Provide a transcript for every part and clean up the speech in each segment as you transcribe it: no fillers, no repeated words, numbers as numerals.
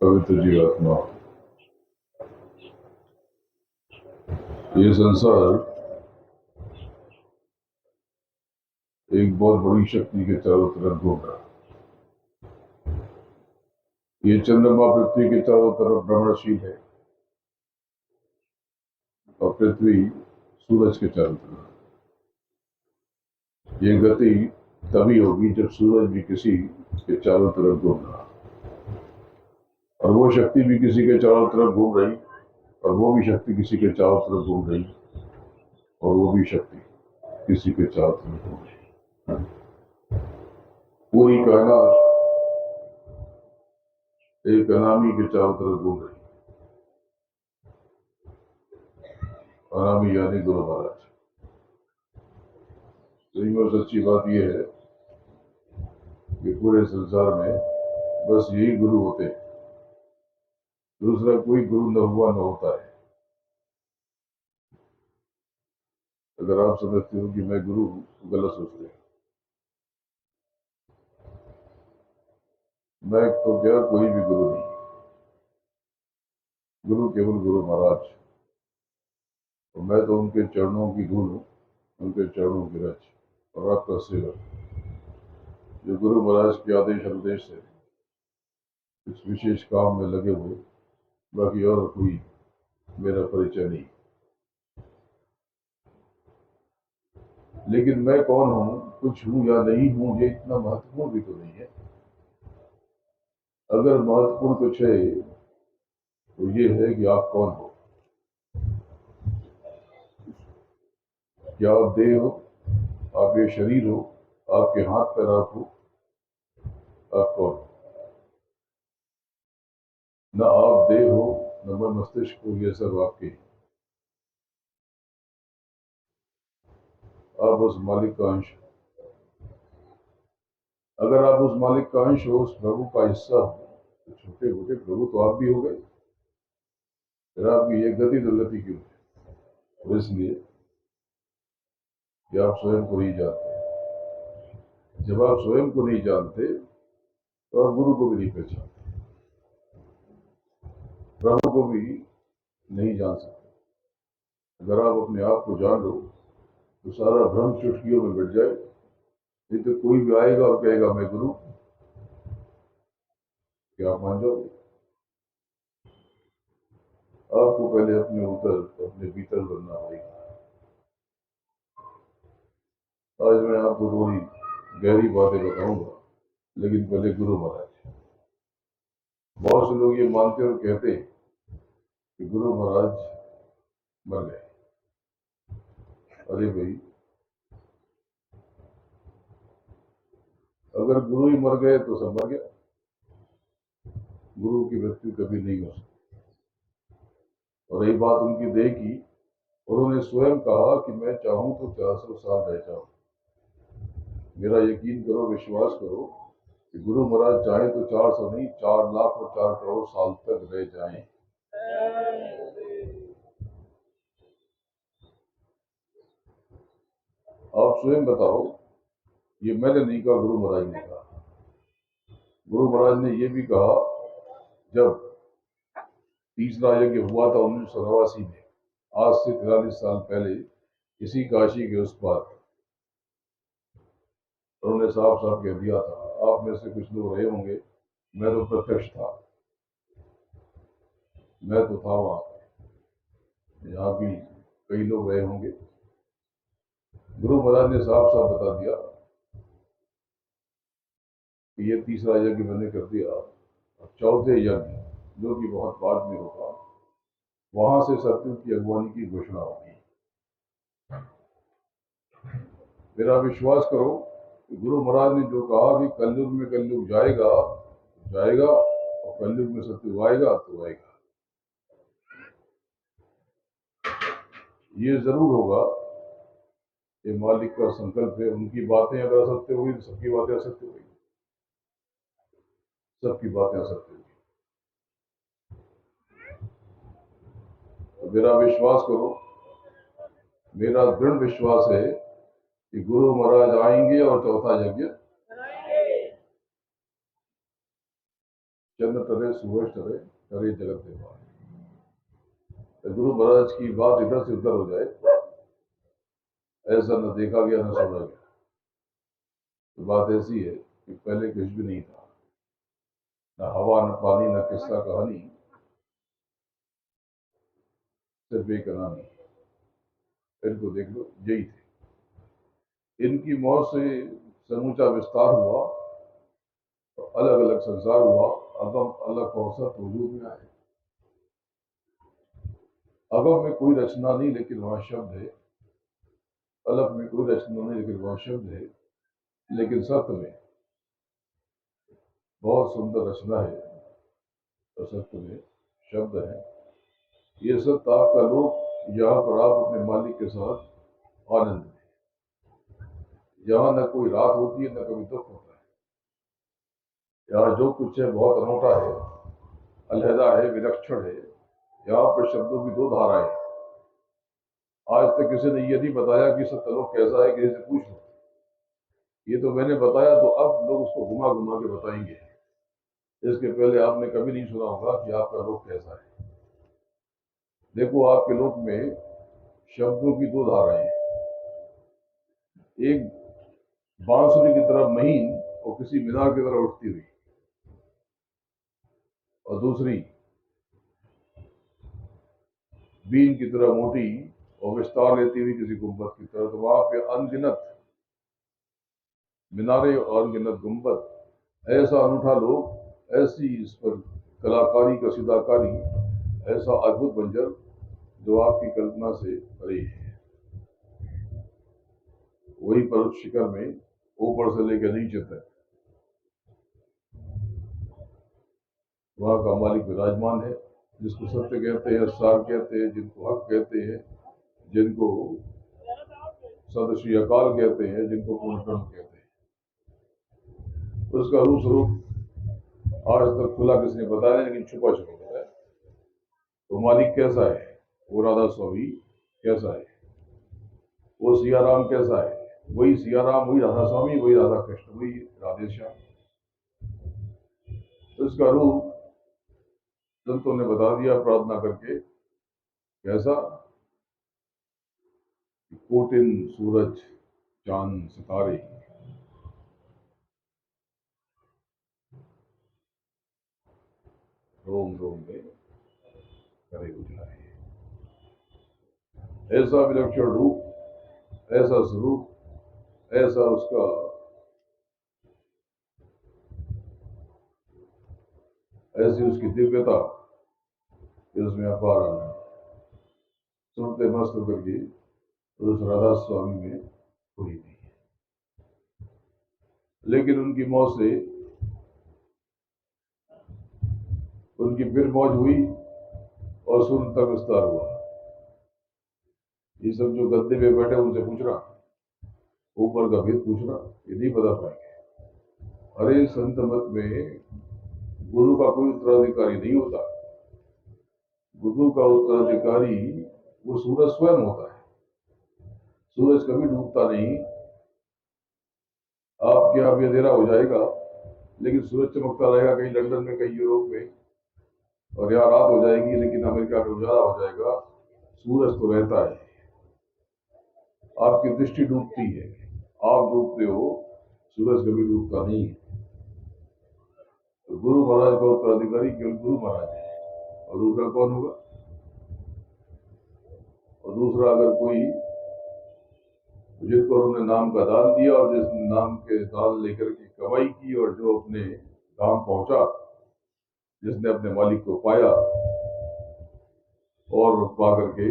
पवित्र जीवात्मा, ये संसार एक बहुत बड़ी शक्ति के चारों तरफ घूम रहा है। ये चंद्रमा पृथ्वी के चारों तरफ भ्रमणशील है और पृथ्वी सूरज के चारों तरफ। ये गति तभी होगी जब सूरज भी किसी के चारों तरफ घूम रहा और वो शक्ति भी किसी के चारों तरफ घूम रही और वो भी शक्ति किसी के चारों तरफ घूम रही और वो भी शक्ति किसी के चारों तरफ घूम रही। पूरी कायनात एक अनामी के चारों तरफ घूम रही। अनामी यानी गुरु महाराज। तो सच्ची बात यह है कि पूरे संसार में बस यही गुरु होते हैं, दूसरा कोई गुरु न हुआ न होता है। अगर आप समझते हो कि मैं गुरु हूं तो गलत सोचते हैं। मैं तो क्या, कोई भी गुरु नहीं। गुरु केवल गुरु महाराज, और मैं तो उनके चरणों की धूल हूं, उनके चरणों की रच और आपका सेवक जो गुरु महाराज के आदेश अनुदेश से इस विशेष काम में लगे हुए। बाकी और कोई मेरा परिचय नहीं। लेकिन मैं कौन हूं, कुछ हूं या नहीं हूं, ये इतना महत्वपूर्ण भी तो नहीं है। अगर महत्वपूर्ण कुछ है तो ये है कि आप कौन हो। क्या आप देह हो, आप ये शरीर हो, आपके हाथ पैर आप हो, आप कौन हो? न आप देह हो, न मन मस्तिष्क हो, ये सब आपके। आप उस मालिक का अंश। अगर आप उस मालिक का अंश हो, उस प्रभु का हिस्सा हो, तो छोटे मोटे प्रभु तो आप भी हो गए। फिर आपकी ये गति दुर्गति क्यों है? तो इसलिए कि आप स्वयं को नहीं जानते। जब आप स्वयं को नहीं जानते तो आप गुरु को भी नहीं पहचानते, प्रभु को भी नहीं जान सकते। अगर आप अपने आप को जान लो तो सारा भ्रम चुटकियों में मिट जाए। नहीं तो कोई भी आएगा और कहेगा मैं गुरु, क्या आप मान जाओगे? आपको पहले अपने ऊपर, अपने भीतर बनना पड़ेगा। आज मैं आपको थोड़ी गहरी बातें बताऊंगा, लेकिन पहले गुरु महाराज। बहुत से लोग ये मानते और कहते हैं कि गुरु महाराज मर गए। अरे भाई, अगर गुरु ही मर गए तो सब मर गया। गुरु की मृत्यु कभी नहीं हो सकती। और रही बात उनकी देह की, उन्होंने स्वयं कहा कि मैं चाहूं तो 400 साल रह जाऊं। मेरा यकीन करो, विश्वास करो कि गुरु महाराज चाहे तो 400 नहीं, 4 लाख और 4 करोड़ साल तक रह जाएं। आप स्वयं बताओ, ये मैंने नहीं कहा, गुरु महाराज ने कहा। गुरु महाराज ने यह भी कहा, जब तीसरा यज्ञ हुआ था 1989 में, आज से 43 साल पहले, इसी काशी के उस पार, उन्होंने साफ साफ कह दिया था। आप में से कुछ लोग रहे होंगे, मैं तो प्रत्यक्ष था, मैं तो था वहां। यहाँ भी कई लोग रहे होंगे। गुरु महाराज ने साफ साफ बता दिया कि ये तीसरा यज्ञ मैंने कर दिया। और चौथे यज्ञ, जो कि बहुत बाद में होगा, वहां से सत्ययुग की अगवानी की घोषणा होगी। मेरा विश्वास करो कि गुरु महाराज ने जो कहा कि कलयुग में कलयुग जाएगा जाएगा, और कलयुग में सत्ययुग आएगा तो आएगा। ये जरूर होगा, ये मालिक का संकल्प है। उनकी बातें अगर असत्य हुई तो सबकी बातें असत्य हुई, सबकी बातें असत्य हुई। तो मेरा विश्वास करो, मेरा दृढ़ विश्वास है कि गुरु महाराज आएंगे और चौथा यज्ञ चंद्र तरे सूरज तरे करे जगत निर्माण। तो गुरु महाराज की बात इधर से उधर हो जाए, ऐसा न देखा गया न सुना गया। तो बात ऐसी है कि पहले कुछ भी नहीं था, न हवा न पानी न किस्सा कहानी, सिर्फ एक कहानी। इनको देख लो, यही थे। इनकी मौत से समूचा विस्तार हुआ, तो अलग अलग संसार हुआ, अगम अलग औसत वजूद में आए। अगम में कोई रचना नहीं, लेकिन वहां शब्द है। अलग में कोई रचना नहीं, लेकिन वहां शब्द है। लेकिन सत्य में बहुत सुंदर रचना है, और सत्य में शब्द है। ये सत्य आपका लोग, यहाँ पर आप अपने मालिक के साथ आनंद में, यहाँ न कोई रात होती है न कभी दुख होता है। यहाँ जो कुछ है बहुत अनूठा है, अलहदा है, विलक्षण है। यहाँ पर शब्दों की दो धाराएं। आज तक किसी ने यह नहीं बताया कि सत्यलोक कैसा है, किसी से पूछ लो। ये तो मैंने बताया, तो अब लोग उसको घुमा घुमा के बताएंगे। इसके पहले आपने कभी नहीं सुना होगा कि आपका लोक कैसा है। देखो, आपके लोक में शब्दों की दो धाराएं हैं। एक बांसुरी की तरह महीन और किसी मीनार की तरह उठती हुई, और दूसरी बीन की तरह मोटी और विस्तार लेती हुई किसी गुंबद की तरह। तो वहां पे अनगिनत मीनारे और अनगिनत गुंबद, ऐसा अनूठा लोक, ऐसी इस पर कलाकारी का सीधाकारी, ऐसा अद्भुत बंजर जो आपकी कल्पना से परे है। वही पर्वत शिखर में ऊपर से लेकर नीचे तक वहां का मालिक विराजमान है, जिसको सत्य कहते हैं, सार कहते हैं, जिनको हक कहते हैं, जिनको सदश्री अकाल कहते हैं, जिनको पूर्ण ब्रह्म कहते हैं। उसका रूप स्वरूप आज तक खुला किसी ने बताया, लेकिन छुपा छुपा बताया। तो मालिक कैसा है, वो राधा स्वामी कैसा है, वो सिया राम कैसा है, वही सिया राम, वही राधा स्वामी, वही राधा कृष्ण, वही राधे श्याम। तो इसका रूप संतों ने बता दिया प्रार्थना करके, कैसा? कोटिन सूरज चांद सितारे रोम रोम में करे उजलाए। ऐसा विलक्षण रूप, ऐसा स्वरूप, ऐसा उसका ऐसी उसकी दिव्यता कि उसमें अपार आनंद। सुनते मस्त होकर के उस राधा स्वामी में कोई नहीं है। लेकिन उनकी मौत से उनकी फिर मौज हुई और सुन तक विस्तार हुआ। ये सब जो गद्दे पे बैठे उनसे पूछना, ऊपर का भेद पूछना, ये नहीं बता पाएंगे। अरे संत मत में गुरु का कोई उत्तराधिकारी नहीं होता। गुरु का उत्तराधिकारी वो सूरज स्वयं होता है। सूरज कभी डूबता नहीं। आपके यहाँ भी अंधेरा हो जाएगा, लेकिन सूरज चमकता रहेगा कहीं लंदन में, कहीं यूरोप में, और यहाँ रात हो जाएगी, लेकिन अमेरिका में उजाला हो जाएगा। सूरज तो रहता है। आपकी दृष्टि डूबती है, आप डूबते हो, सूरज कभी डूबता नहीं है। तो गुरु महाराज का उत्तराधिकारी केवल गुरु महाराज है, और दूसरा कौन होगा? और दूसरा अगर कोई, जिसको उन्होंने नाम का दान दिया और जिस नाम के दान लेकर के कमाई की, और जो अपने धाम पहुंचा, जिसने अपने मालिक को पाया और पा करके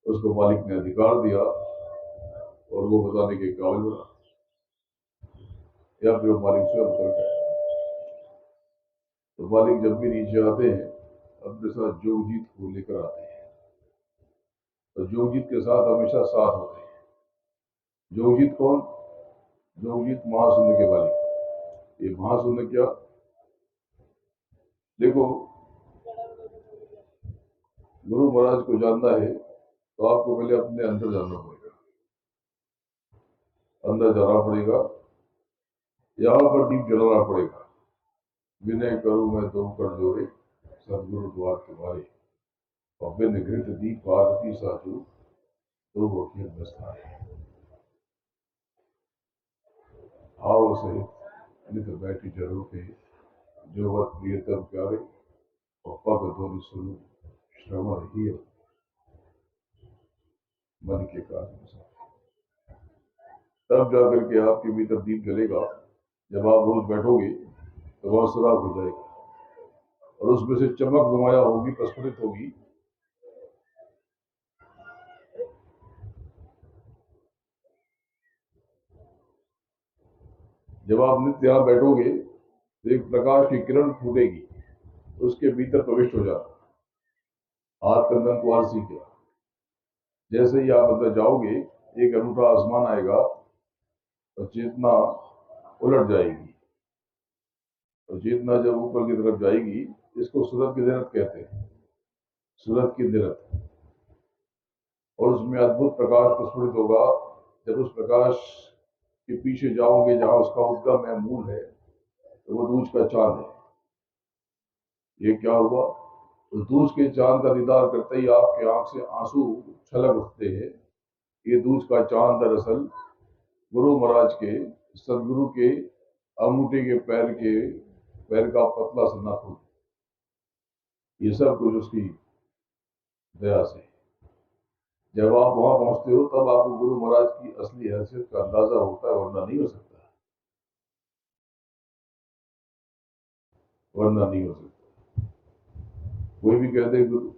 उसको मालिक ने अधिकार दिया और वो बताने के काबिल बना, या फिर वो मालिक स्वयं उतर गया। तो मालिक जब भी नीचे आते हैं, अपने साथ जोगजीत को लेकर आते हैं। तो जोगजीत के साथ हमेशा साथ होते हैं। जोगजीत कौन? जोगजीत महाशून्य के मालिक। ये महाशून्य क्या? देखो, गुरु महाराज को जानना है तो आपको पहले अपने अंदर जानना पड़ेगा। अंदर जाना पड़ेगा, यहाँ पर दीप जलाना पड़ेगा। विनय करूँ मैं दो कर जोरे, सदगुरु द्वार तुम्हारे, और बिन घृत दीप आरती साधु, दो होती बस्तारे। आओ सहित नित बैठी जरूर पे, जो वत प्रियतम प्यारे, और पग ध्वनि सुनो, श्रवण ही मन के कार्य। तब जाकर के आपके भीतर दीप जलेगा, जब आप रोज बैठोगे तो वह सुराग हो जाएगा और उसमें से चमक नुमाया होगी, प्रस्फुटित होगी। जब आप नित्य यहां बैठोगे तो एक प्रकाश की किरण फूटेगी, उसके भीतर प्रविष्ट हो जाता। हाथ कंदन को आलसी किया, जैसे ही आप अंदर जाओगे एक अनूठा आसमान आएगा और चेतना उलट जाएगी, और चेतना जब ऊपर की तरफ जाएगी, इसको सूरत की दिनत कहते हैं, सूरत की दिनत। और उसमें अद्भुत प्रकाश प्रस्फुटित होगा। जब उस प्रकाश के पीछे जाओगे, जहां उसका उद्गम है, मूल है, तो वो दूज का चांद है। ये क्या हुआ? उस दूज के चांद का दीदार करते ही आपके आंख से आंसू छलक उठते हैं। ये दूज का चांद दरअसल गुरु महाराज के, सदगुरु के अंगूठे के पैर का पतला सा नाखून, ये सब कुछ उसकी दया से। जब आप वहां पहुंचते हो तब आपको गुरु महाराज की असली हैसियत का अंदाजा होता है, वरना नहीं हो सकता, वरना नहीं हो सकता। कोई भी कहते गुरु,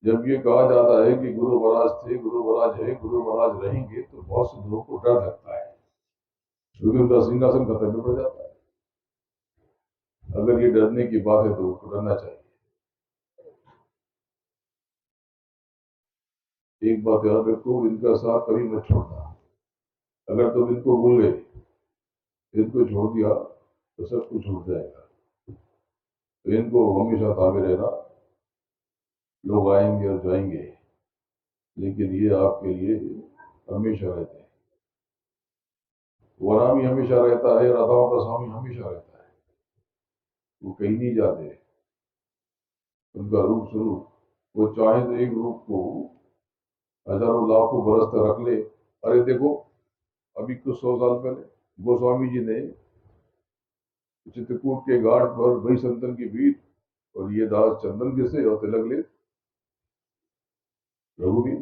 जब ये कहा जाता है कि गुरु महाराज थे, गुरु महाराज है, गुरु महाराज रहेंगे, तो बहुत से लोगों को डर लगता है, क्योंकि उनका सिंहासन खतरे में पड़ जाता है। अगर ये डरने की बात है तो उनको डरना चाहिए। एक बात याद रखो, इनका साथ कभी मत छोड़ना। अगर तुम इनको भूल गए, इनको छोड़ दिया, तो सब कुछ छूट जाएगा। तो इनको हमेशा ताबे रहना। लोग आएंगे और जाएंगे, लेकिन ये आपके लिए हमेशा रहते हैं। वरामी हमेशा रहता है, राधाओं का स्वामी हमेशा रहता है, वो कहीं नहीं जाते। उनका रूप स्वरूप, वो चाहे तो एक रूप को हजारों लाखों बरस तक रख ले। अरे देखो, अभी कुछ 100 साल पहले गोस्वामी जी ने चित्रकूट के घाट पर वही संतन की भीड़, और ये दास चंदन किसे और तिलक ले रघुवीर।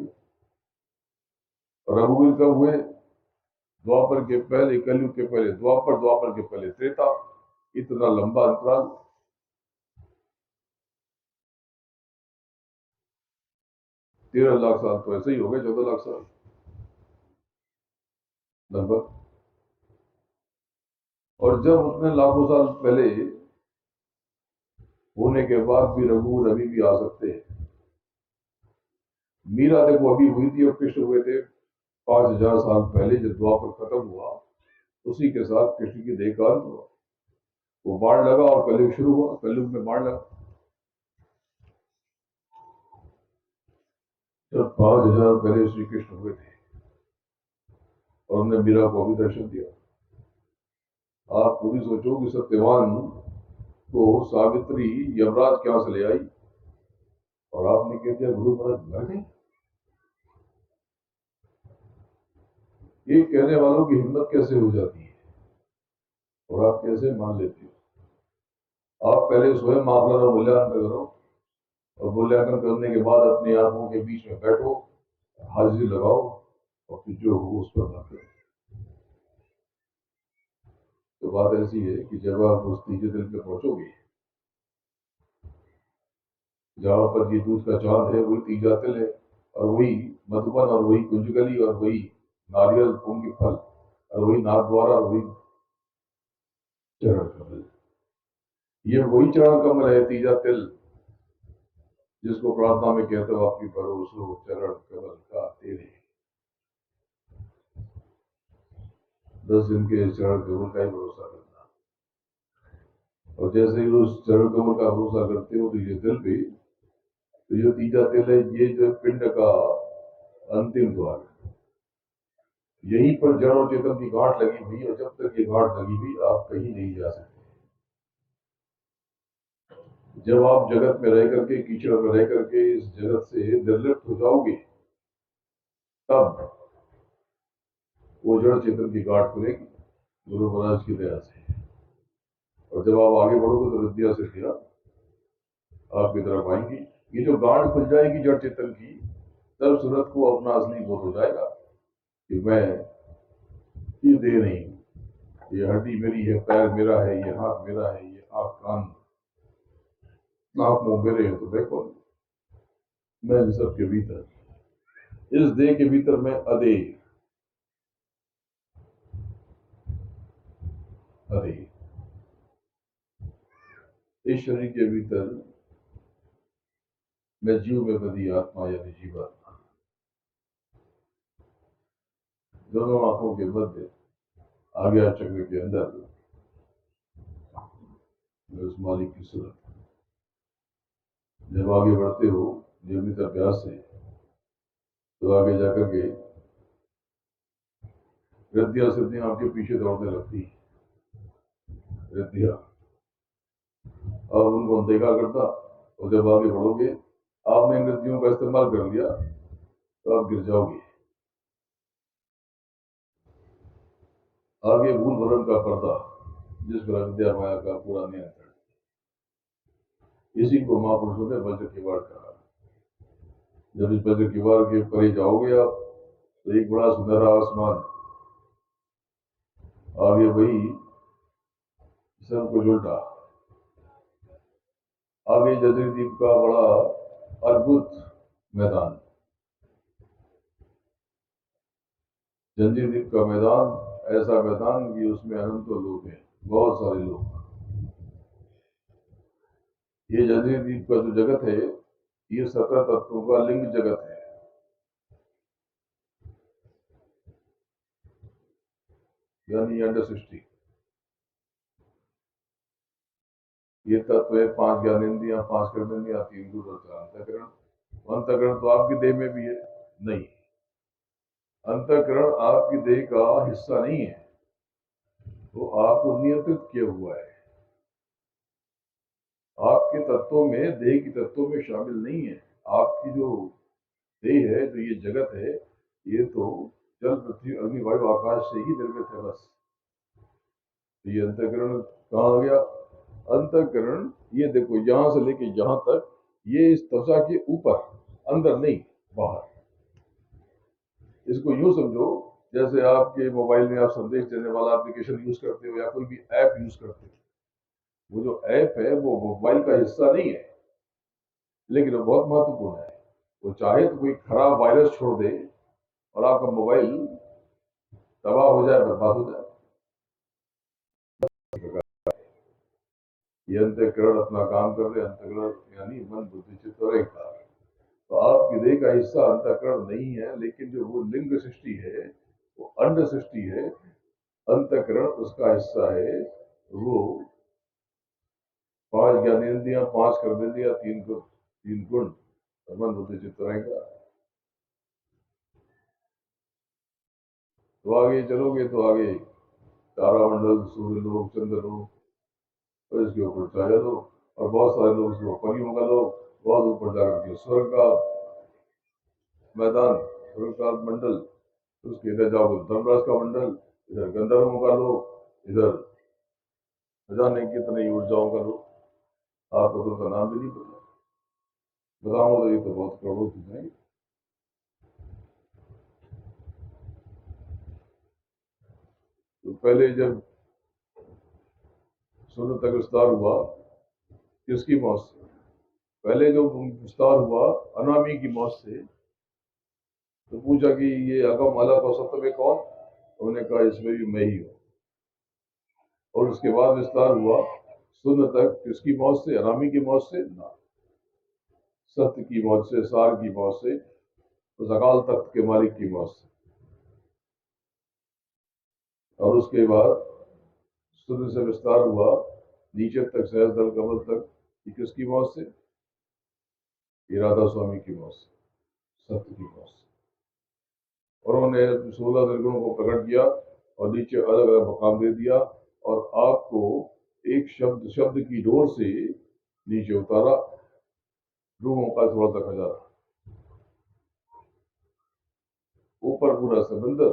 और रघुवीर कब हुए? द्वापर के पहले, कलयुग के पहले द्वापर, द्वापर के पहले त्रेता। इतना लंबा अंतराल। 13 लाख साल तो ऐसे ही हो गए, 14 लाख साल लगभग। और जब उसने लाखों साल पहले होने के बाद भी रघुवीर अभी भी आ सकते हैं। मीरा देखो अभी हुई थी और कृष्ण हुए थे 5,000 साल पहले, जब द्वापर खत्म हुआ उसी के साथ कृष्ण की देहकांत हुआ। वो बाढ़ लगा और कलयुग शुरू हुआ, कलयुग में बाढ़ लगा। जब 5,000 पहले श्री कृष्ण हुए थे और उन्होंने मीरा को भी दर्शन दिया। आप पूरी सोचो कि सत्यवान को सावित्री यमराज क्या से ले आई और आपने कह दिया गुरु महाराज मर गए। ये कहने वालों की हिम्मत कैसे हो जाती है और आप कैसे मान लेते हो? आप पहले स्वयं आकलन और मूल्यांकन करो, और मूल्यांकन करने के बाद अपनी आंखों के बीच में बैठो, हाजिरी लगाओ, और फिर जो हो उस पर बात करो। तो बात ऐसी है कि जब आप उस तीजे दिल पे पहुंचोगे, जहां पर ये दूध का चांद है, वही तीजा तिल है, और वही मधुबन, और वही कुंजगली, और वही नारियल पुंगी फल, और वही नाथ द्वारा, और वही चरण कमल। ये वही चरण कमल है, तीजा तिल, जिसको प्रार्थना में कहते हो आपकी भरोसो चरण कमल का तेरे। 10 दिन के चरण कमल का ही भरोसा करना, और जैसे ही उस चरण कमल का भरोसा करते हो तो ये दिल भी, तो ये तीजा तिल है, ये जो पिंड का अंतिम द्वार है। यहीं पर जड़ और चेतन की गांठ लगी हुई है, और जब तक ये गांठ लगी हुई आप कहीं नहीं जा सकते। जब आप जगत में रह करके, कीचड़ में रह करके इस जगत से निर्लिप्त हो जाओगे, तब वो जड़ चेतन की गांठ खुलेगी गुरु महाराज की दया से। और जब आप आगे बढ़ोगे तो विद्या सिद्धियां आपकी तरफ आएंगी। ये जो गांठ खुल जाएगी जड़ चेतन की, तब सूरत को अपना असली बोध हो जाएगा कि मैं ये देह नहीं हूं, ये हड्डी मेरी है, पैर मेरा है, ये हाथ मेरा है, ये आंख कान नाक मुंह मेरे हैं, तो मैं कौन? मैं इन सब के भीतर, इस देह के भीतर मैं अदेह, अदेह, इस शरीर के भीतर मैं जीव में बदी आत्मा यानी जीवात्मा। दोनों आंखों के मध्य आज्ञा चक्र के अंदर मैं उस मालिक की सूरत। जब आगे बढ़ते हो नियमित अभ्यास से, तो आगे जाकर के रिद्धियां सिद्धियां आपके पीछे दौड़ने लगती। रिद्धियां, और उनको देखा करता, और जब आगे बढ़ोगे, आपने इन रिद्धियों का इस्तेमाल कर लिया, तो आप गिर जाओगे। आगे भूल भ्रम का पर्दा, जिस पर विद्या माया का पूरा नियंत्रण, इसी को महापुरुषों ने वज्र किवाड़ कहा। जब इस वज्र किवाड़ के परे जाओगे आप, तो एक बड़ा सुनहरा आसमान, आगे वही सब कुछ उल्टा, आगे जजरी द्वीप का बड़ा अद्भुत मैदान, जंजीर द्वीप का मैदान, ऐसा मैदान कि उसमें अनंतों लोग हैं, बहुत सारे लोग। ये जंजीर द्वीप का जो जगत है, ये 17 तत्वों का लिंग जगत है। यानी अंडर सृष्टि। ये तत्व है 5 ज्ञानेंद्रियां, 5 कर्मेंद्रियां, 3 गुण और 4 अंतःकरण। अंतःकरण तो आपकी देह में भी है? नहीं, अंतःकरण आपकी देह का हिस्सा नहीं है, वो आपको नियंत्रित किया हुआ है। आपके तत्वों में, देह की तत्वों में शामिल नहीं है। आपकी जो देह है, जो ये जगत है, ये तो जल पृथ्वी अग्नि वायु आकाश से ही निर्मित है बस। तो ये अंतःकरण कहाँ आ गया? अंतःकरण ये देखो, यहां से लेके यहां तक, ये इस त्वचा के ऊपर, अंदर नहीं, बाहर। इसको यूं समझो जैसे आपके मोबाइल में आप संदेश देने वाला एप्लीकेशन यूज करते हो या कोई भी ऐप यूज करते हो। वो जो ऐप है वो मोबाइल का हिस्सा नहीं है, लेकिन वो बहुत महत्वपूर्ण है। वो चाहे तो कोई खराब वायरस छोड़ दे और आपका मोबाइल तबाह हो जाए, बर्बाद हो जाए। ये अंतःकरण अपना काम कर रहे, अंतःकरण यानी मन बुद्धि चित्त और अहंकार। तो आपकी देह का हिस्सा अंतःकरण नहीं है, लेकिन जो वो लिंग सृष्टि है, वो अंड सृष्टि है, अंतःकरण उसका हिस्सा है। वो 5 ज्ञानेंद्रियां, 5 कर्मेंद्रियां, 3 गुण और मन बुद्धि चित्त रहेगा। तो आगे चलोगे तो आगे तारामंडल, सूर्य लोग, चंद्र लोग, और इसके ऊपर छाया लोग, और बहुत सारे लोग उसको परियों का लोग, बहुत ऊपर जाकर के स्वर्ग का मैदान, स्वर्ग का मंडल, उसके इधर जाओगे धर्मराज का मंडल, इधर गंधर्वों का लोग, इधर न जाने कितने ऊर्जाओं का लोग। आपको तो उसका नाम भी नहीं पता, बताऊंगा तो ये तो बहुत करोड़ों चीजें। तो पहले जब शून्य तक विस्तार हुआ, किसकी मौत से? पहले जो विस्तार हुआ अनामी की मौत से। तो पूछा कि ये अगम अलग और सत्य में कौन? उन्होंने कहा इसमें भी मैं ही हूं। और उसके बाद विस्तार हुआ शून्य तक, किसकी मौत से? अनामी की मौत से ना, सत्य की मौत से, सार की मौत से, उस अकाल तख्त के मालिक की मौत से। और उसके बाद शून्य से विस्तार हुआ नीचे तक, सहज दल कमल तक, किसकी मौत से? ये राधा स्वामी की मौत से, सत्य की मौत से। और उन्होंने 16 निर्गुणों को प्रकट किया और नीचे अलग अलग मकाम दे दिया, और आपको एक शब्द शब्द की डोर से नीचे उतारा, लोगों का थोड़ा सा खजाना, ऊपर पूरा समंदर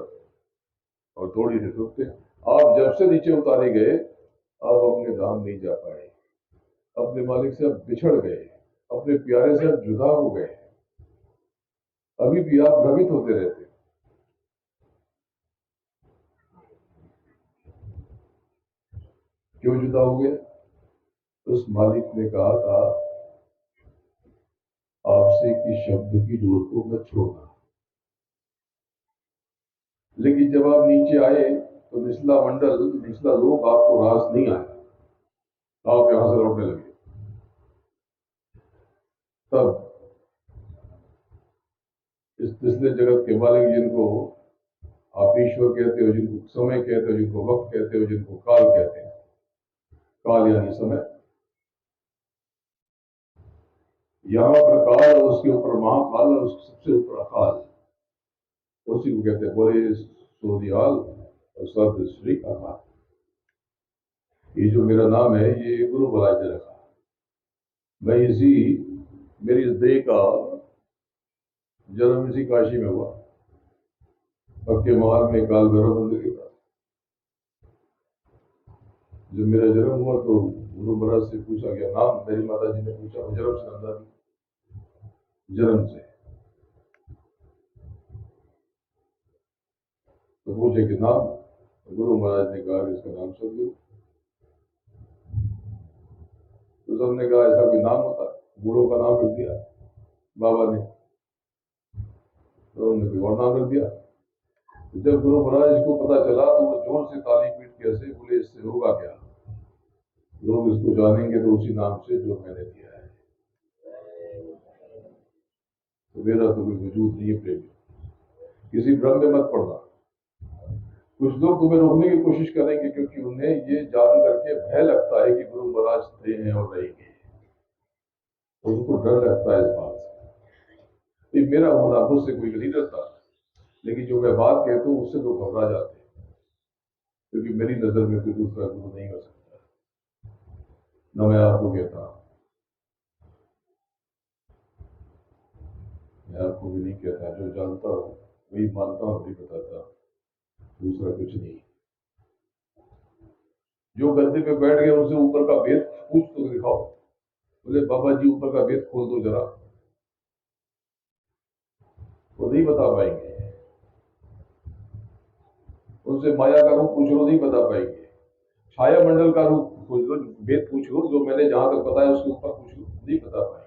और थोड़ी सी रुकते। आप जब से नीचे उतारे गए आप अपने धाम नहीं जा पाए, अपने मालिक से आप बिछड़ गए, अपने प्यारे से आप जुदा हो गए, अभी भी आप भ्रमित होते रहते। क्यों जुदा हो गए? उस मालिक ने कहा था आपसे कि शब्द की डोर को मत छोड़ना, लेकिन जब आप नीचे आए तो निचला मंडल, निचला लोक आपको रास नहीं आया, आप यहां से लौटने लगे। तब इस निचले जगत के मालिक, जिनको आप ईश्वर कहते हो, जिनको समय कहते हो, जिनको वक्त कहते हो, जिनको काल कहते हैं, काल यानी समय, यहाँ पर काल और उसके ऊपर महाकाल और उसके सबसे ऊपर अकाल, उसी को कहते हैं बोले सोदियाल और सर्व श्री अकाल। ये जो मेरा नाम है ये गुरु महाराज ने रखा। मैं इसी, मेरी इस देह का जन्म इसी काशी में हुआ, पक्के महल में काल भैरव मंदिर के पास। जब मेरा जन्म हुआ तो गुरु महाराज से पूछा गया नाम, मेरी माता जी ने पूछा, जन्म से नंदा, जन्म से तो पूछे कि नाम, तो गुरु महाराज ने कहा कि इसका नाम सदगुरु। तो सबने कहा ऐसा कोई नाम होता? बूढ़ों का नाम रख दिया बाबा ने, तो उन्होंने कोई और नाम रख दिया। तो जब गुरु महाराज को पता चला तो वो जोर से ताली पीट के ऐसे बोले इससे होगा क्या, लोग इसको जानेंगे तो उसी नाम से जो मैंने दिया है। तो मेरा तो कोई वजूद नहीं है प्रेमी, किसी भ्रम में मत पड़ना। कुछ लोग तुम्हें रोकने की कोशिश करेंगे क्योंकि उन्हें ये जान करके भय लगता है कि गुरु महाराज थे हैं और रहेंगे, उनको डर लगता है इस बात से। मेरा होना मुझसे कोई नहीं डरता, लेकिन जो मैं बात कहता हूँ उससे लोग घबरा जाते हैं, क्योंकि मेरी नजर में कोई दूसरा गुरु नहीं हो सकता। न मैं आपको कहता, मैं आपको भी नहीं कहता, जो जानता हूँ वही मानता हूँ, वही बताता, दूसरा कुछ नहीं। जो गद्दे पे बैठ गए उनसे ऊपर का भेद पूछ तो दिखाओ, बोले बाबा जी ऊपर का भेद खोल दो जरा, वो नहीं बता पाएंगे। उनसे माया का रूप पूछ लो, नहीं बता पाएंगे। छाया मंडल का रूप पूछ लो, भेद पूछ लो, जो मैंने जहां तक बताया उसके ऊपर पूछ लो, नहीं बता पाएंगे।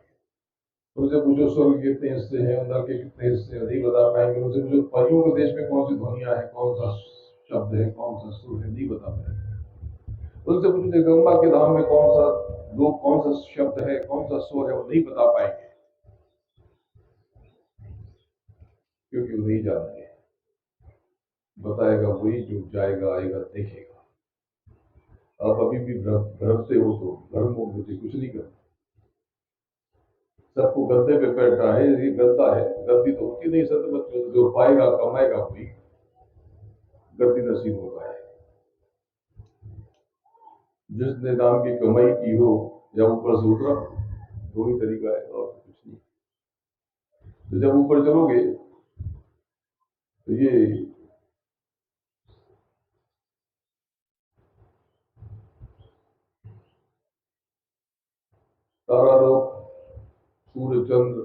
उनसे पूछो स्वर्ग के कितने हिस्से हैं, नरक के कितने हिस्से हैं, नहीं बता पाएंगे। उनसे पूछो परियों के देश में कौन सी ध्वनिया है, कौन सा शब्द है, कौन सा सुर है, नहीं बता पाएंगे। उनसे पूछो जगदम्बा के धाम में कौन सा लोग, कौन सा शब्द है, कौन सा स्वर है, वो नहीं बता पाएंगे, क्योंकि वो नहीं जानते। बताएगा वही जो जाएगा आएगा देखेगा। आप अभी भी भ्रमते हो तो भ्रम हो, मुझे कुछ नहीं करना। सबको गद्दे पे बैठा है, ये गद्दा है, गद्दी तो होती नहीं सतमत में, जो पाएगा कमाएगा वही गद्दी नसीब होता है। जिसने नाम की कमाई की हो या ऊपर से उतरा, दो ही तरीका है और कुछ नहीं। तो जब ऊपर चलोगे तो ये तारा लोक, सूर्य चंद्र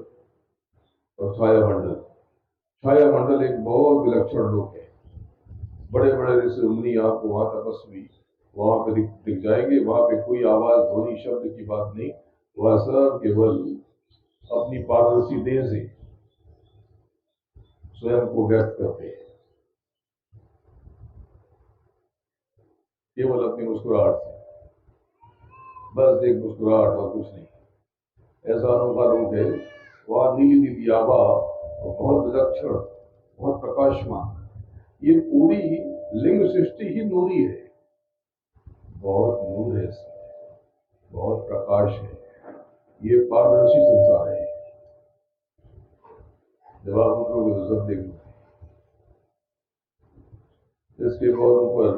और छाया मंडल। छाया मंडल एक बहुत विलक्षण लोक है। बड़े बड़े ऋषि मुनि आपको वहां तपस्वी वहां पे दिख जाएंगे। वहां पे कोई आवाज ध्वनि शब्द की बात नहीं, वह सब केवल अपनी पारदर्शी देह से स्वयं को व्यक्त करते हैं, केवल अपनी मुस्कुराहट से, बस एक मुस्कुराहट और कुछ नहीं। ऐसा अनोखा रूप है। वहां नीली नीली आभा और बहुत विलक्षण, बहुत प्रकाशमान। ये पूरी लिंग सृष्टि ही नूरी है, बहुत नूर है इसमें, बहुत प्रकाश है। ये पारदर्शी संसार है। जब आप उतरोगे तो सब देखोगे। इसके बहुत ऊपर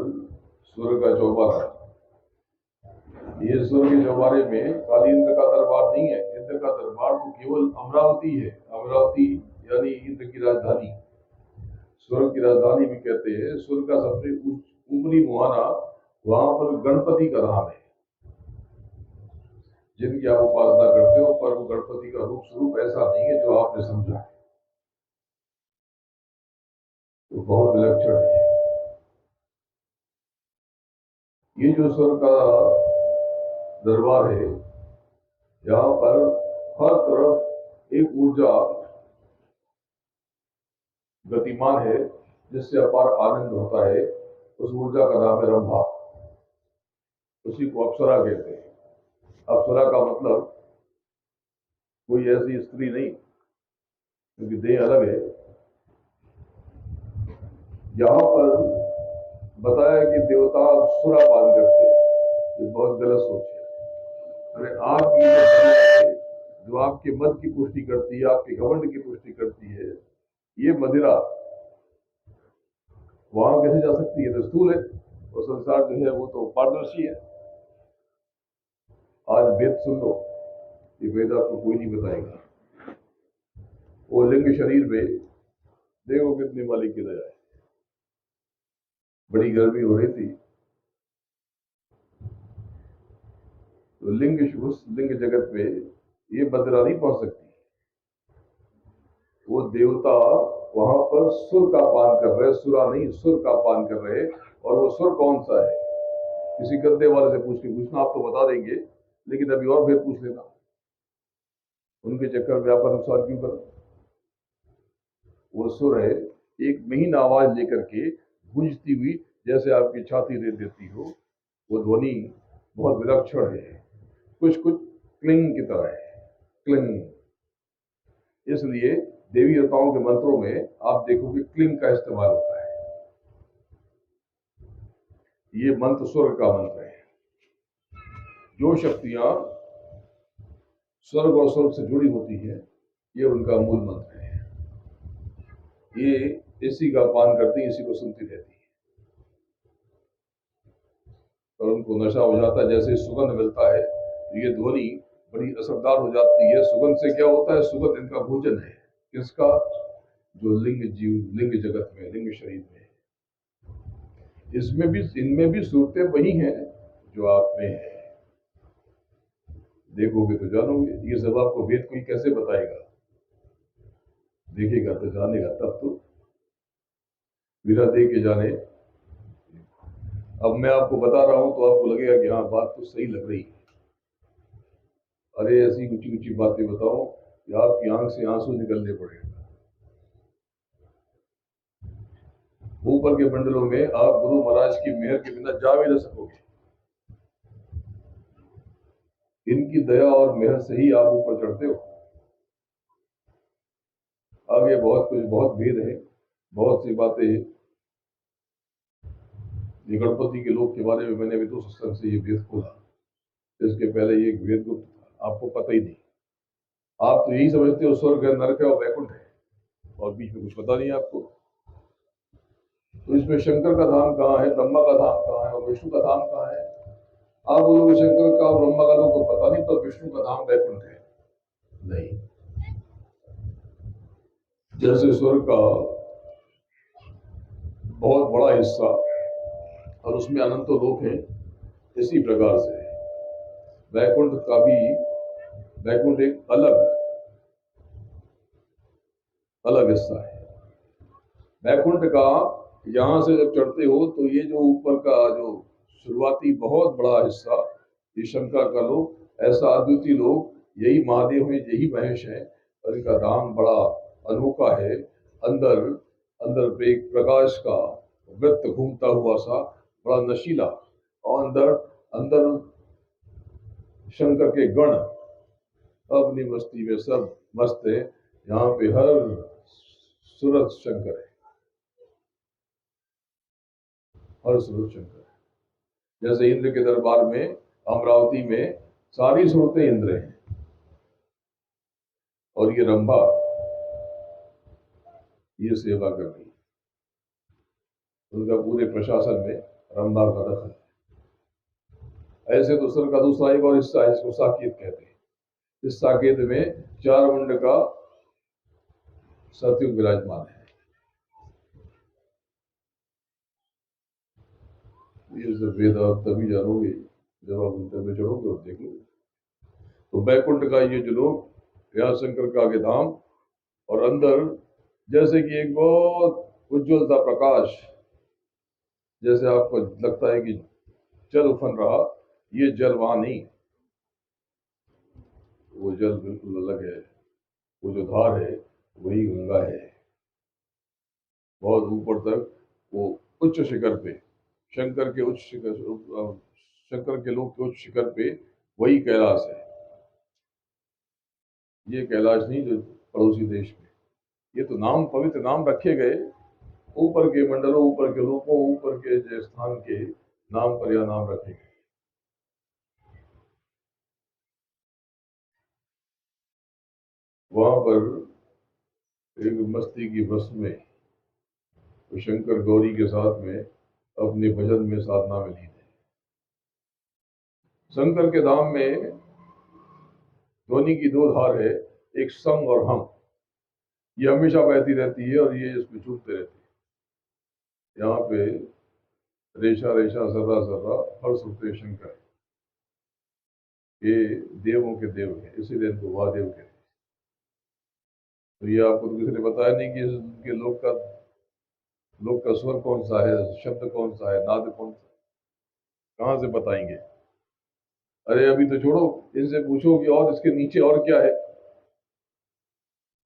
स्वर्ग का चौबारा, ये स्वर्ग के जवारे में खाली इंद्र का दरबार नहीं है। इंद्र का दरबार तो केवल अमरावती है। अमरावती यानी इंद्र की राजधानी, स्वर्ग की राजधानी भी कहते हैं। स्वर्ग का सबसे ऊपरी मुहाना, वहां पर गणपति का धाम है, जिनकी आप उपासना करते हो, पर वो गणपति का रूप स्वरूप ऐसा नहीं है जो आपने समझा है, तो बहुत विलक्षण है। ये जो स्वर्ग का दरबार है, यहाँ पर हर तरफ एक ऊर्जा गतिमान है, जिससे अपार आनंद होता है। उस ऊर्जा का नाम है रंभा। उसी को अप्सरा कहते हैं। अप्सरा का मतलब कोई ऐसी स्त्री नहीं, क्योंकि देह अलग है। यहाँ पर बताया कि देवता सुरापान करते हैं, ये बहुत गलत सोच है। अरे आपकी जो मदिरा है, जो आपके मद की पुष्टि करती है, आपके घमंड की पुष्टि करती है, ये मदिरा वहां कैसे जा सकती है? तो स्थूल है, और संसार जो है वो तो पारदर्शी है। आज वेद सुन लो, ये वेद आपको कोई नहीं बताएगा। वो लिंग शरीर में देखो कितनी मालिक की दया है। बड़ी गर्मी हो रही थी, तो उस लिंग जगत में ये मदिरा नहीं पहुंच सकती। वो देवता वहां पर सुर का पान कर रहे, सुरा नहीं सुर का पान कर रहे। और वो सुर कौन सा है? किसी गद्दे वाले से पूछ के पूछना, आप तो बता देंगे, लेकिन अभी और फिर पूछ लेना। उनके चक्कर में आपका नुकसान क्यों करो? वो सुर है, एक महीन आवाज लेकर के गूंजती हुई, जैसे आपकी छाती दे देती हो। वो ध्वनि बहुत विलक्षण है, कुछ कुछ क्लिंग की तरह है, क्लिंग। इसलिए देवी देवताओं के मंत्रों में आप देखोगे क्लिंग का इस्तेमाल होता है। ये मंत्र स्वर्ग का मंत्र है। जो शक्तियां स्वर्ग और स्वर्ग से जुड़ी होती है, ये उनका मूल मंत्र है। ये इसी का पान करती, इसी को सुनती रहती है, और उनको नशा हो जाता है। जैसे सुगंध मिलता है, तो ये ध्वनि बड़ी असरदार हो जाती है। सुगंध से क्या होता है? सुगंध इनका भोजन है। किसका? जो लिंग जीव, लिंग जगत में, लिंग शरीर में, इसमें भी, इनमें भी सूरतें वही हैं जो आप में है। देखोगे तो जानोगे। ये सब आपको वेद कोई कैसे बताएगा? देखेगा तो जानेगा, तब तो विरा दे के जाने। अब मैं आपको बता रहा हूं तो आपको लगेगा कि हाँ, बात तो सही लग रही है। अरे ऐसी ऊंची ऊंची बातें बताओ कि आपकी आंख से आंसू निकलने पड़ेगा। ऊपर के मंडलों में आप गुरु महाराज की मेहर के बिना जा भी न सकोगे। इनकी दया और मेहर से ही आप ऊपर चढ़ते हो। आगे बहुत कुछ, बहुत भेद है, बहुत सी बातें। ये गणपति के लोक के बारे में मैंने अभी तो सत्संग से ये वेद खोला। इसके पहले ये वेद गुप्त था, आपको पता ही नहीं। आप तो यही समझते हो स्वर्ग है, नरक है और वैकुंठ है, और बीच में कुछ पता नहीं आपको। तो इसमें शंकर का धाम कहाँ है, ब्रह्मा का धाम कहाँ है, और विष्णु का धाम कहाँ है? आप बोलोगे शंकर का और ब्रह्मा का लोग तो पता नहीं, पर विष्णु का धाम वैकुंठ है। नहीं, जैसे स्वर्ग का बहुत बड़ा हिस्सा और उसमें अनंत लोक है, इसी प्रकार से वैकुंठ का भी, वैकुंठ एक अलग अलग हिस्सा है। वैकुंठ का यहाँ से जब चढ़ते हो तो ये जो ऊपर का जो शुरुआती बहुत बड़ा हिस्सा, ये शंकर का लोक, ऐसा अद्वितीय लोक, यही महादेव है, यही महेश है, और इनका धाम बड़ा अनोखा है। अंदर अंदर एक प्रकाश का वृत्त घूमता हुआ सा, बड़ा नशीला, और अंदर अंदर शंकर के गण अपनी मस्ती में सब मस्त है। यहाँ पे हर सूरत शंकर है, हर सूरत शंकर है। जैसे इंद्र के दरबार में, अमरावती में सारी सूरतें इंद्र हैं, और ये रंभा ये सेवा कर रही है। उनका पूरे प्रशासन में रंभा का दखल है। ऐसे तो सर का दूसरा एक और हिस्सा है, इसको साकेत कहते हैं। इस साकेत में 4 मुंड का सतयुग विराजमान है। ये सब वेद आप तभी जानोगे जब आप उन पे चढ़ोगे और देखोगे। तो बैकुंठ का ये जो लोग, यहाँ शंकर का आगे धाम, और अंदर जैसे कि एक बहुत उज्जवल सा प्रकाश, जैसे आपको लगता है कि जल उफन रहा, ये जल वहां नहीं, वो जल बिल्कुल अलग है। वो जो धार है वही गंगा है। बहुत ऊपर तक वो उच्च शिखर पे, शंकर के उच्च शिखर, शंकर के लोग के उच्च शिखर पे वही कैलाश है। ये कैलाश नहीं जो पड़ोसी देश में। ये तो नाम, पवित्र नाम रखे गए, ऊपर के मंडलों, ऊपर के लोगों, ऊपर के स्थान के नाम पर यह नाम रखे गए। वहां पर एक मस्ती की बस में तो शंकर गौरी के साथ में अपने भजन में, साधना में लीन है। शंकर के धाम में ध्वनि की 2 धार है, एक संग और हम। ये हमेशा बहती रहती है और ये इसमें छूटते रहते हैं। यहाँ पे रेशा रेशा सर्रा सर्रा हर सुरते शंकर, ये देवों के देव है, इसीलिए इनको महादेव कहते हैं। तो ये आपको तो किसी ने बताया नहीं कि इनके लोक का स्वर कौन सा है, शब्द कौन सा है, नाद कौन सा है, कहाँ से बताएंगे। अरे अभी तो छोड़ो, इनसे पूछो कि और इसके नीचे और क्या है।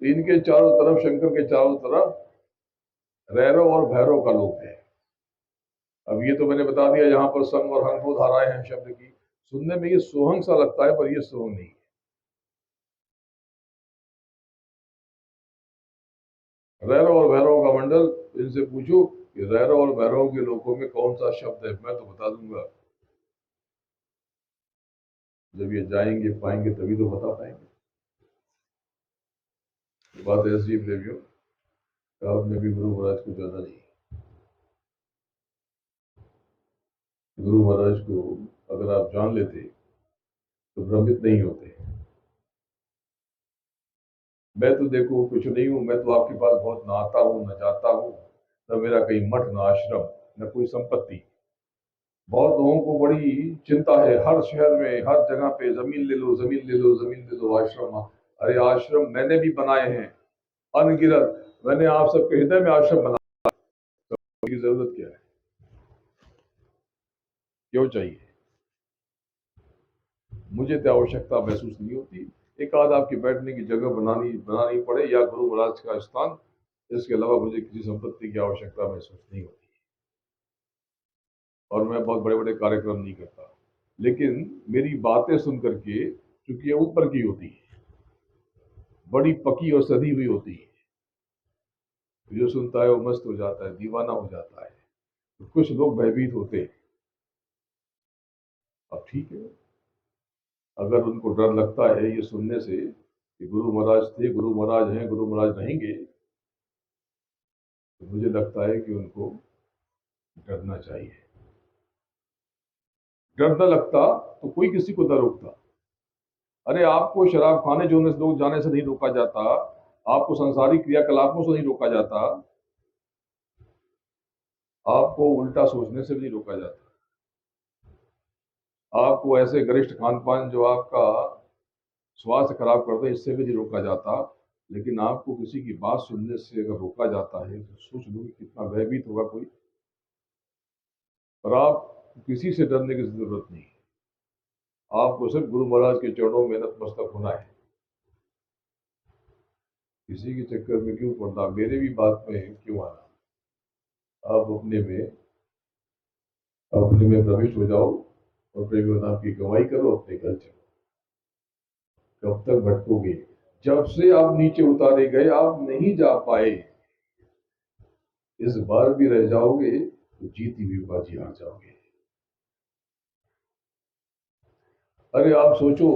तो इनके चारों तरफ, शंकर के चारों तरफ रैरव और भैरव का लोक है। अब ये तो मैंने बता दिया, यहाँ पर संग और हंग 2 धाराएं हैं शब्द की। सुनने में ये सोहंग सा लगता है, पर ये सोहंग नहीं है। रैरव और भैरव का मंडल, इनसे पूछो कि रैरव और भैरव के लोकों में कौन सा शब्द है, मैं तो बता दूंगा। जब ये जाएंगे पाएंगे तभी तो बता पाएंगे। बात ऐसी देवियों, आपने भी गुरु महाराज को ज्यादा नहीं। गुरु महाराज को अगर आप जान लेते तो भ्रमित नहीं होते। मैं तो देखो कुछ नहीं हूं, मैं तो आपके पास बहुत न आता हूं, न जाता हूं, न मेरा कहीं मठ, न आश्रम, न कोई संपत्ति। बहुत लोगों को बड़ी चिंता है, हर शहर में, हर जगह पे जमीन ले लो, जमीन ले लो, जमीन ले लो, आश्रम। अरे आश्रम मैंने भी बनाए हैं अनगिनत। मैंने आप सबके हृदय में आश्रम बनाने की जरूरत क्या है, क्यों चाहिए? मुझे तो आवश्यकता महसूस नहीं होती। एक आध आपकी बैठने की जगह बनानी पड़े, या गुरु महाराज का स्थान, इसके अलावा मुझे किसी संपत्ति की आवश्यकता महसूस नहीं होती। और मैं बहुत बड़े बड़े कार्यक्रम नहीं करता, लेकिन मेरी बातें सुन करके, चूंकि ये ऊपर की होती है, बड़ी पकी और सधी हुई होती है, तो जो सुनता है वो मस्त हो जाता है, दीवाना हो जाता है। तो कुछ लोग भयभीत होते हैं। अब ठीक है, अगर उनको डर लगता है ये सुनने से कि गुरु महाराज थे, गुरु महाराज हैं, गुरु महाराज रहेंगे, तो मुझे लगता है कि उनको डरना चाहिए। डर न लगता तो कोई किसी को न रोकता। अरे आपको शराब खाने जो लोग जाने से नहीं रोका जाता, आपको संसारिक क्रियाकलापों से नहीं रोका जाता, आपको उल्टा सोचने से भी नहीं रोका जाता, आपको ऐसे गरिष्ठ खान पान जो आपका स्वास्थ्य खराब करते हैं इससे भी नहीं रोका जाता। लेकिन आपको किसी की बात सुनने से अगर रोका जाता है तो सोच लो कि कितना भयभीत होगा कोई। और आप किसी से डरने की जरूरत नहीं, आपको सिर्फ गुरु महाराज के चरणों में नतमस्तक होना है। किसी के चक्कर में क्यों पड़ना, मेरे भी बात में क्यों आना। आप अपने में प्रविष्ट हो जाओ और प्रेम नाम की कमाई करो, अपने घर चलो। कब तक भटकोगे? जब से आप नीचे उतारे गए आप नहीं जा पाए, इस बार भी रह जाओगे तो जीती हुई बाजी हार जाओगे। अरे आप सोचो,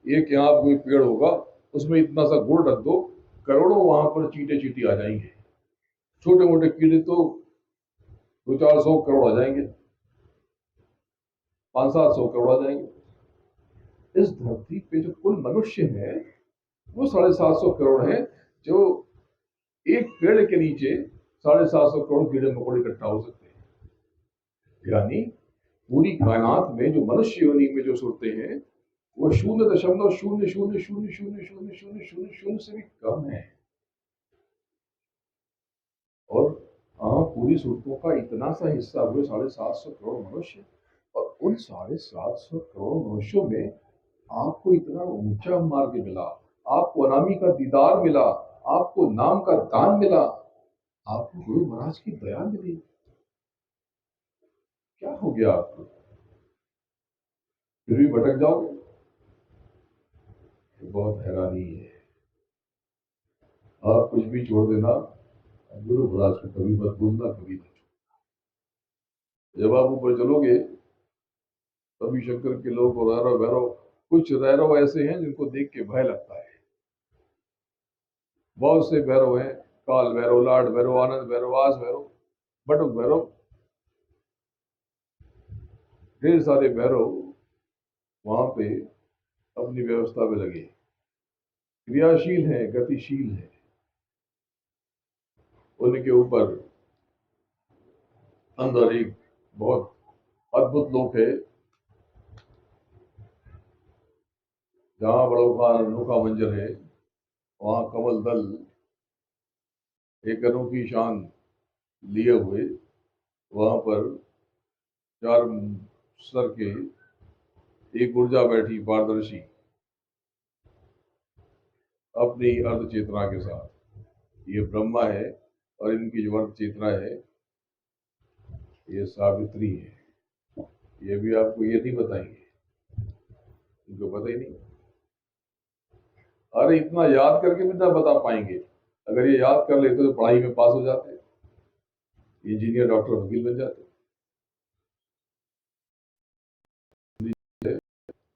एक यहाँ कोई पेड़ होगा, उसमें इतना सा गुड़ रख दो, करोड़ों वहां पर चींटे चींटी आ जाएंगे। छोटे मोटे कीड़े तो 200-400 करोड़ आ जाएंगे। 500-700 करोड़ आ जाएंगे। इस धरती पे जो कुल मनुष्य है वो 750 करोड़ है, जो एक पेड़ के नीचे 750 करोड़ कीड़े मकोड़े इकट्ठा हो सकते हैं। यानी पूरी कायनात में जो मनुष्य योनि में जो सूरतें हैं वो 0.00000000 से भी कम है। और पूरी सूरतों का इतना सा हिस्सा हुए 750 करोड़ मनुष्य, और उन 750 करोड़ मनुष्यों में आपको इतना ऊंचा मार्ग मिला, आपको अनामी का दीदार मिला, आपको नाम का दान मिला, आपको गुरु महाराज की दया मिली। क्या हो गया आपको? फिर भी भटक जाओगे? तो बहुत हैरानी है। आप कुछ भी छोड़ देना, गुरु महाराज को कभी मत भूलना, कभी मत छोड़ना। जब आप ऊपर चलोगे तभी शंकर के लोग और रैरव भैरव, कुछ रैरव ऐसे हैं जिनको देख के भय लगता है। बहुत से भैरव हैं, काल भैरव, लाड भैरव, आनंद भैरव, आस भैरव, बटुक भैरव, ढेर सारे भैरव वहां पे अपनी व्यवस्था में लगे, क्रियाशील है, गतिशील है। उनके ऊपर अंदर एक बहुत अद्भुत लोक है, जहां बड़ा अनोखा मंजर है। वहां कमल दल एक अनोखी शान लिए हुए वहां पर 4 सर के एक ऊर्जा बैठी पारदर्शी अपनी अर्ध चेतना के साथ। ये ब्रह्मा है और इनकी जो अर्ध चेतना है ये सावित्री है। ये भी आपको ये नहीं बताएंगे, इनको पता ही नहीं। अरे इतना याद करके भी ना बता पाएंगे। अगर ये याद कर लेते तो पढ़ाई में पास हो जाते, इंजीनियर, डॉक्टर, वकील बन जाते।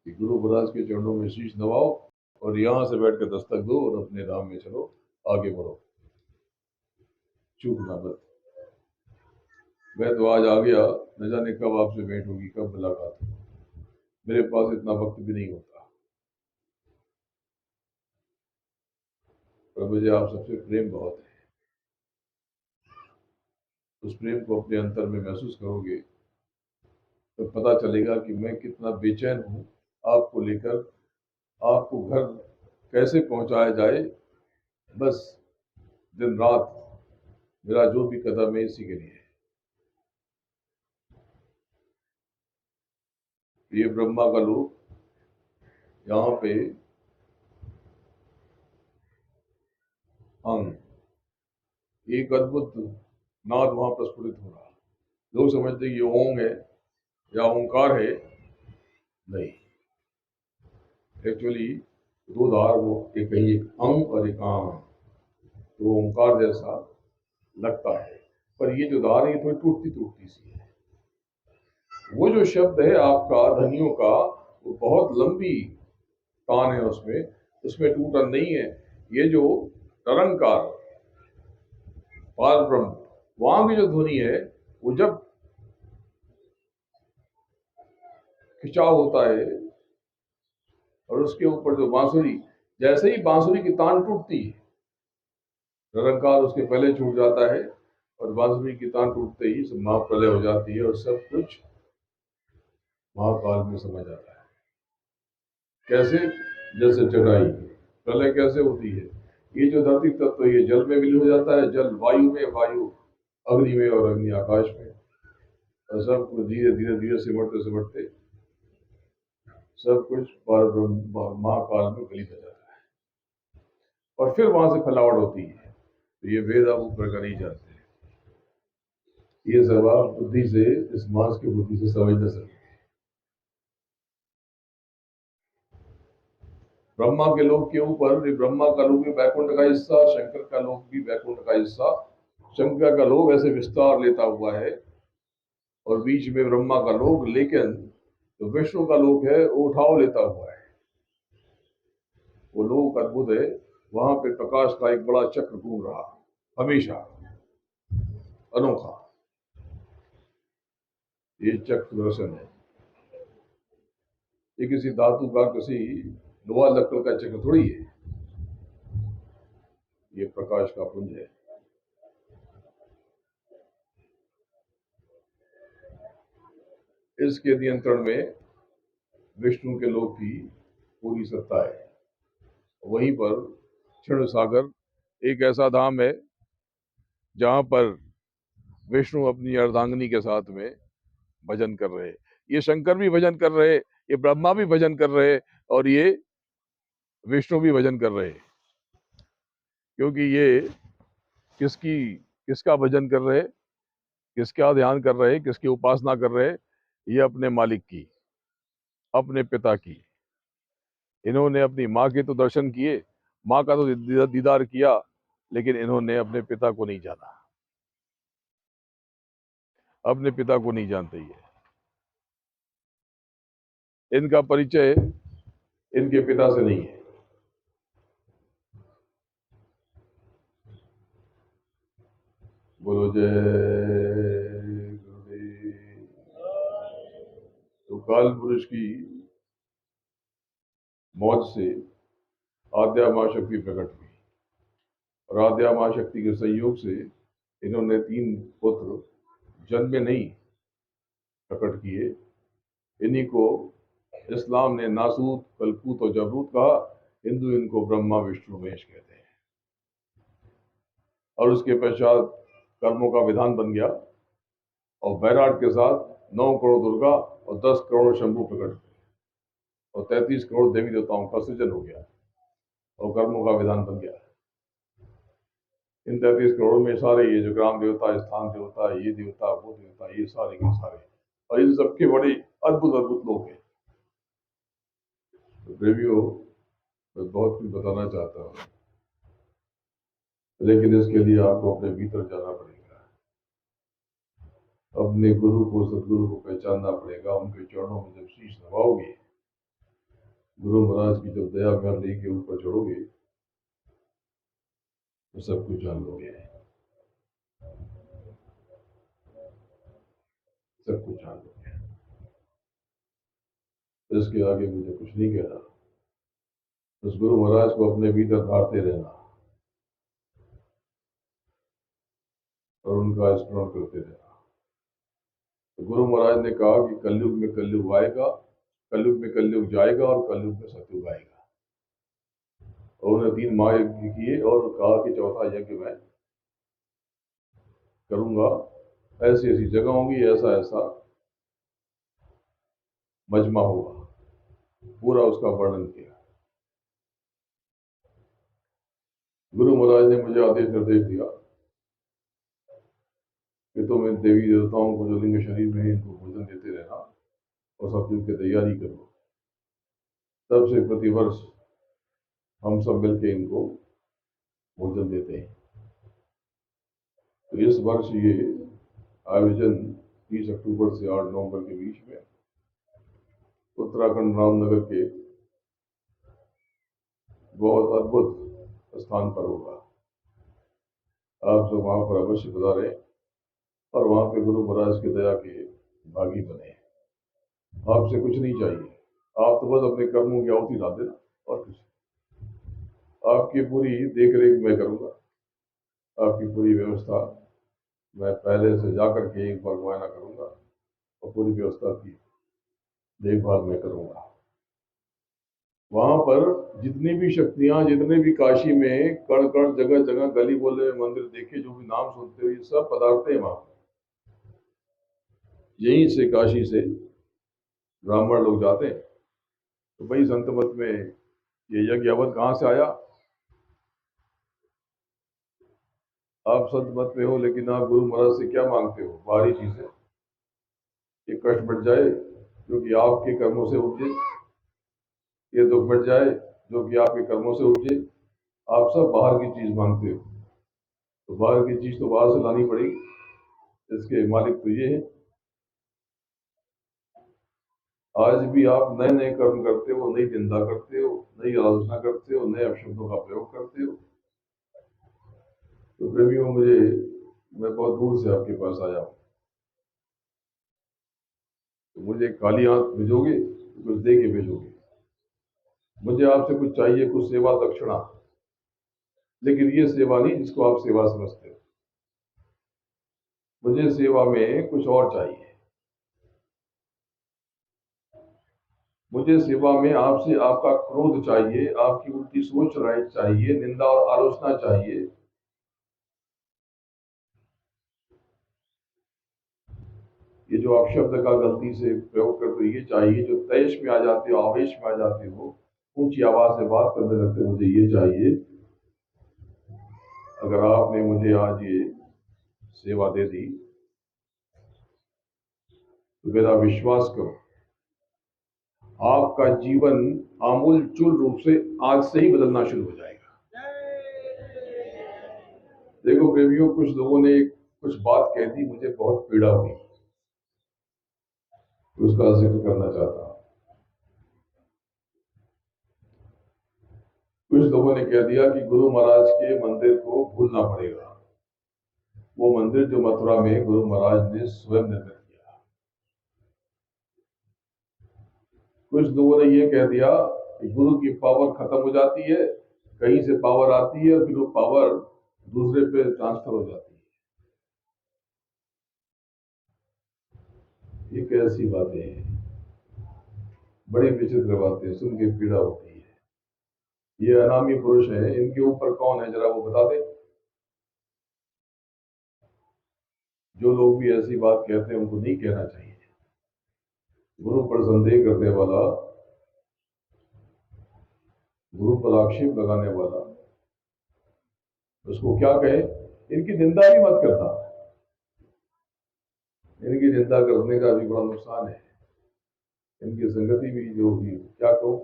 गुरु महाराज के चरणों में शीश नवाओ और यहां से बैठ कर दस्तक दो और अपने राम में चलो, आगे बढ़ो, चूकना मत। मैं तो आज आ गया, न जाने कब आपसे भेंट होगी, कब मुलाकात होगी। मेरे पास इतना वक्त भी नहीं होता, पर मुझे आप सबसे प्रेम बहुत है। उस प्रेम को अपने अंतर में महसूस करोगे तो पता चलेगा कि मैं कितना बेचैन हूँ आपको लेकर। आपको घर कैसे पहुंचाया जाए, बस दिन रात मेरा जो भी कदम है इसी के लिए। ये ब्रह्मा का लोक, यहाँ पे हम एक अद्भुत नाद वहां प्रस्फुटित हो रहा। लोग समझते ये ओम है या ओंकार है, नहीं। एक्चुअली 2 धार, वो एक ही, एक अंग और एक आम, तो ओंकार जैसा लगता है, पर ये जो धार है ये थोड़ी टूटती टूटती सी है। वो जो शब्द है आपका धनियों का, वो बहुत लंबी तान है उसमें, उसमें टूटन नहीं है। ये जो निरंकार पार ब्रह्म, वहां की जो ध्वनि है, वो जब खिंचाव होता है और उसके ऊपर जो बांसुरी, जैसे ही बांसुरी की तान टूटती है, निरंकार उसके पहले छूट जाता है और बांसुरी की तान टूटते ही महाप्रलय हो जाती है और सब कुछ महाकाल में समझ आता है। कैसे? जैसे चढ़ाई प्रलय कैसे होती है, ये जो धरती तत्व ये जल में विलीन हो जाता है, जल वायु में, वायु अग्नि में और अग्नि आकाश में, और सब कुछ धीरे धीरे धीरे सिमटते सिमटते सब कुछ महाकाल में विलीन हो जाता है। और फिर वहां से फैलावट होती है। तो ये वेद आप ऊपर का नहीं जानते, ये सब आप बुद्धि से, इस मास की बुद्धि से समझ न सकते। ब्रह्मा के लोक के ऊपर, ब्रह्मा का लोक भी बैकुंठ का हिस्सा, शंकर का लोक भी बैकुंठ का हिस्सा। शंकर का लोक ऐसे विस्तार लेता हुआ है और बीच में ब्रह्मा का लोक, लेकिन जो विष्णु का लोक है वो उठाव लेता हुआ है। वो लोक अद्भुत है, वहां पे प्रकाश का एक बड़ा चक्र घूम रहा हमेशा, अनोखा। ये चक्र दर्शन है। ये किसी धातु का, किसी लोहा लक्कड़ का चक्र थोड़ी है, ये प्रकाश का पुंज है। इसके नियंत्रण में विष्णु के लोक की पूरी सत्ता है। वहीं पर क्षीण सागर एक ऐसा धाम है जहां पर विष्णु अपनी अर्धांगिनी के साथ में भजन कर रहे। ये शंकर भी भजन कर रहे, ये ब्रह्मा भी भजन कर रहे, और ये विष्णु भी भजन कर रहे। क्योंकि ये किसका भजन कर रहे, किसका ध्यान कर रहे, किसकी उपासना कर रहे? ये अपने मालिक की, अपने पिता की। इन्होंने अपनी माँ के तो दर्शन किए, माँ का तो दीदार किया, लेकिन इन्होंने अपने पिता को नहीं जाना, अपने पिता को नहीं जानते। ये इनका परिचय इनके पिता से नहीं है। बोलो जय गुरुदेव। तो काल पुरुष की मौत से आद्या माँ शक्ति प्रकट हुई, और आद्या माँ शक्ति के संयोग से इन्होंने 3 पुत्र जन्मे नहीं प्रकट किए। इन्हीं को इस्लाम ने नासूत, कलकूत और जबरूत कहा। हिंदू इनको ब्रह्मा विष्णु महेश कहते हैं। और उसके पश्चात कर्मों का विधान बन गया, और बैराट के साथ 9 करोड़ दुर्गा और 10 करोड़ शंभू प्रकट हुए, और 33 करोड़ देवी देवताओं का सृजन हो गया, और कर्मों का विधान बन गया। इन 33 करोड़ में सारे ये जो ग्राम देवता, स्थान देवता, ये देवता, वो देवता, ये सारे के सारे, और इन सबके बड़े अद्भुत अद्भुत लोग हैं। तो प्रेमियों, मैं बहुत कुछ बताना चाहता हूँ, लेकिन इसके लिए आपको अपने भीतर जाना पड़ेगा, अपने गुरु को, सदगुरु को पहचानना पड़ेगा। उनके चरणों में जब शीश नवाओगे, गुरु महाराज की जब दया में लेके ऊपर चढ़ोगे, तो सब कुछ जान लोगे, सब कुछ जान लोगे। इसके आगे मुझे कुछ नहीं कहना। उस गुरु महाराज को अपने भीतर धारते रहना, और उनका स्मरण करते रहना। तो गुरु महाराज ने कहा कि कलयुग में कलयुग आएगा, कलयुग में कलयुग जाएगा, और कलयुग में सतयुग आएगा। और उन्हें 3 महायज्ञ किए, और कहा कि चौथा यज्ञ मैं करूंगा। ऐसी ऐसी जगह होंगी, ऐसा ऐसा मजमा होगा, पूरा उसका वर्णन किया। गुरु महाराज ने मुझे आदेश निर्देश दिया कि तुम इन देवी देवताओं को जो लिंग शरीर में इनको भोजन देते रहना, और सब चीज की तैयारी करो। तब से प्रतिवर्ष हम सब मिलकर इनको भोजन देते हैं। तो इस वर्ष ये आयोजन 30 अक्टूबर से 8 नवंबर के बीच में उत्तराखंड रामनगर के बहुत अद्भुत स्थान पर होगा। आप सब वहां पर अवश्य पधारें, और वहां पे गुरु महाराज की दया के भागी बने। आपसे कुछ नहीं चाहिए, आप तो बस अपने कर्मों की आहुति डाल देना, और कुछ। आपकी पूरी देख रेख मैं करूंगा, आपकी पूरी व्यवस्था मैं पहले से जाकर के एक बार मुआयना करूंगा, और पूरी व्यवस्था की देखभाल मैं करूंगा। वहां पर जितनी भी शक्तियां, जितने भी काशी में कण कण, जगह जगह, गली बोले में मंदिर देखे, जो भी नाम सुनते हो, ये सब पदार्थ हैं वहां। यहीं से, काशी से ब्राह्मण लोग जाते हैं। तो भाई संत मत में ये यज्ञ यावत कहाँ से आया? आप संत मत में हो, लेकिन आप गुरु महाराज से क्या मांगते हो? बाहरी चीजें, ये कष्ट बढ़ जाए जो कि आपके कर्मों से उपजे, ये दुख बढ़ जाए जो कि आपके कर्मों से उपजे। आप सब बाहर की चीज मांगते हो, तो बाहर की चीज तो बाहर से लानी पड़ेगी। इसके मालिक तो ये है। आज भी आप नए नए कर्म करते हो, नई निंदा करते हो, नई आलोचना करते हो, नए अपशब्दों का प्रयोग करते हो। तो प्रेमियों, मैं बहुत दूर से आपके पास आया हूं, तो मुझे खाली हाथ भेजोगे? कुछ दे के भेजोगे। मुझे आपसे कुछ चाहिए, कुछ सेवा दक्षिणा, लेकिन ये सेवा नहीं जिसको आप सेवा समझते हो। मुझे सेवा में कुछ और चाहिए। मुझे सेवा में आपसे आपका क्रोध चाहिए, आपकी उल्टी सोच राय चाहिए, निंदा और आलोचना चाहिए। ये जो आप शब्द का गलती से प्रयोग करते हो ये चाहिए। जो तेज में आ जाते हो, आवेश में आ जाते हो, ऊंची आवाज से बात करने लगते हो, मुझे ये चाहिए। अगर आपने मुझे आज ये सेवा दे दी तो मेरा विश्वास करो, आपका जीवन आमूल चूल रूप से आज से ही बदलना शुरू हो जाएगा। देखो प्रेमियों, कुछ लोगों ने कुछ बात कह दी, मुझे बहुत पीड़ा हुई, उसका जिक्र करना चाहता हूं। कुछ लोगों ने कह दिया कि गुरु महाराज के मंदिर को भूलना पड़ेगा। वो मंदिर जो मथुरा में गुरु महाराज ने स्वयं निर्मित किया। कुछ लोगों ने ये कह दिया कि गुरु की पावर खत्म हो जाती है, कहीं से पावर आती है और फिर वो पावर दूसरे पे ट्रांसफर हो जाती है। ये कैसी बातें हैं, बड़ी विचित्र बातें, सुन के पीड़ा होती है। ये अनामी पुरुष है, इनके ऊपर कौन है जरा वो बता दे। जो लोग भी ऐसी बात कहते हैं उनको नहीं कहना चाहिए। गुरु पर संदेह करने वाला, गुरु पर आक्षेप लगाने वाला, उसको क्या कहे। इनकी निंदा भी मत करना, इनकी निंदा करने का भी बड़ा नुकसान है। इनकी संगति भी जो होगी, क्या कहो,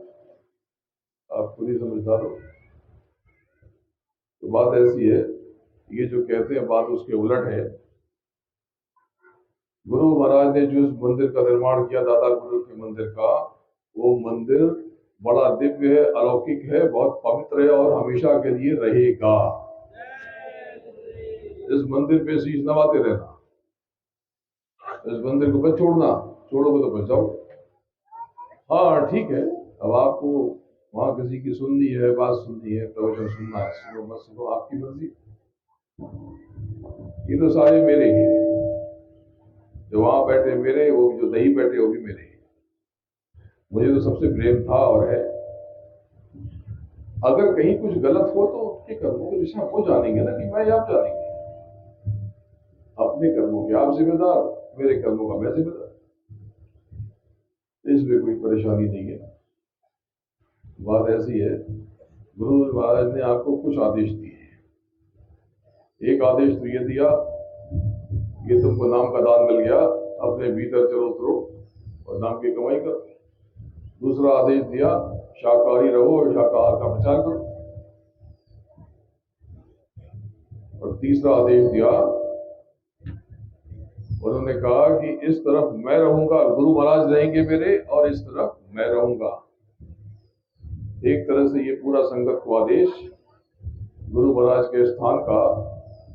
आप खुद ही समझदार हो। तो बात ऐसी है, ये जो कहते हैं बात उसके उलट है। गुरु महाराज ने जो इस मंदिर का निर्माण किया, दादा गुरु के मंदिर का, वो मंदिर बड़ा दिव्य है, अलौकिक है, बहुत पवित्र है और हमेशा के लिए रहेगा। इस मंदिर पे शीश नवाते रहना, इस मंदिर को मत छोड़ना, छोड़ोगे तो बच जाओगे। हाँ ठीक है, अब आपको वहां किसी की सुननी है, बात सुननी है, प्रवचन सुनना है, सुनो मत सुनो, आपकी मर्जी। ये तो सारे मेरे ही हैं, जो वहां बैठे मेरे, वो जो नहीं बैठे वो भी मेरे। मुझे तो सबसे प्रेम था और है। अगर कहीं कुछ गलत हो तो उसके कर्मों की दिशा वो जानेंगे ना, कि मैं आप जानेंगे। अपने कर्मों के आप जिम्मेदार, मेरे कर्मों का मैं जिम्मेदार, इसमें कोई परेशानी नहीं है। बात ऐसी है, गुरु महाराज ने आपको कुछ आदेश दिए। एक आदेश तो ये दिया कि तुमको नाम का दान मिल गया, अपने भीतर चलो उतरो और नाम की कमाई करो। दूसरा आदेश दिया, शाकाहारी रहो और शाकाहार का प्रचार करो। और तीसरा आदेश दिया, उन्होंने कहा कि इस तरफ मैं रहूंगा, गुरु महाराज रहेंगे मेरे, और इस तरफ मैं रहूंगा। एक तरह से ये पूरा संगत को आदेश गुरु महाराज के स्थान का,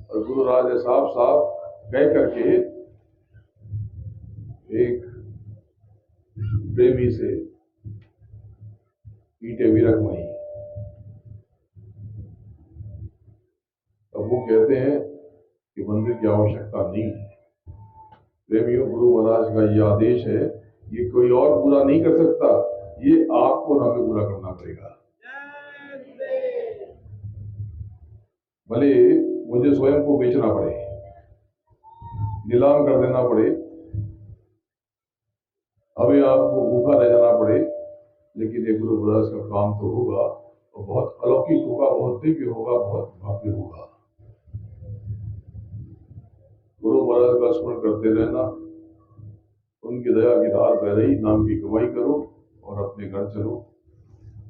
और गुरु महाराज ने साफ साफ कह करके एक प्रेमी से ईंटें भी रखवाई। अब वो कहते हैं कि मंदिर की आवश्यकता नहीं है। प्रेमियों, गुरु महाराज का ये आदेश है, ये कोई और पूरा नहीं कर सकता, ये आपको हमें पूरा करना पड़ेगा। भले मुझे स्वयं को बेचना पड़े, नीलाम कर देना पड़े, हमें आपको भूखा रह जाना पड़े, लेकिन ये गुरु महाराज का काम तो होगा, और बहुत अलौकिक होगा, बहुत दिव्य होगा, बहुत भव्य होगा। गुरु महाराज का स्मरण करते रहना, उनकी दया की धार बह रही, नाम की कमाई करो और अपने घर चलो।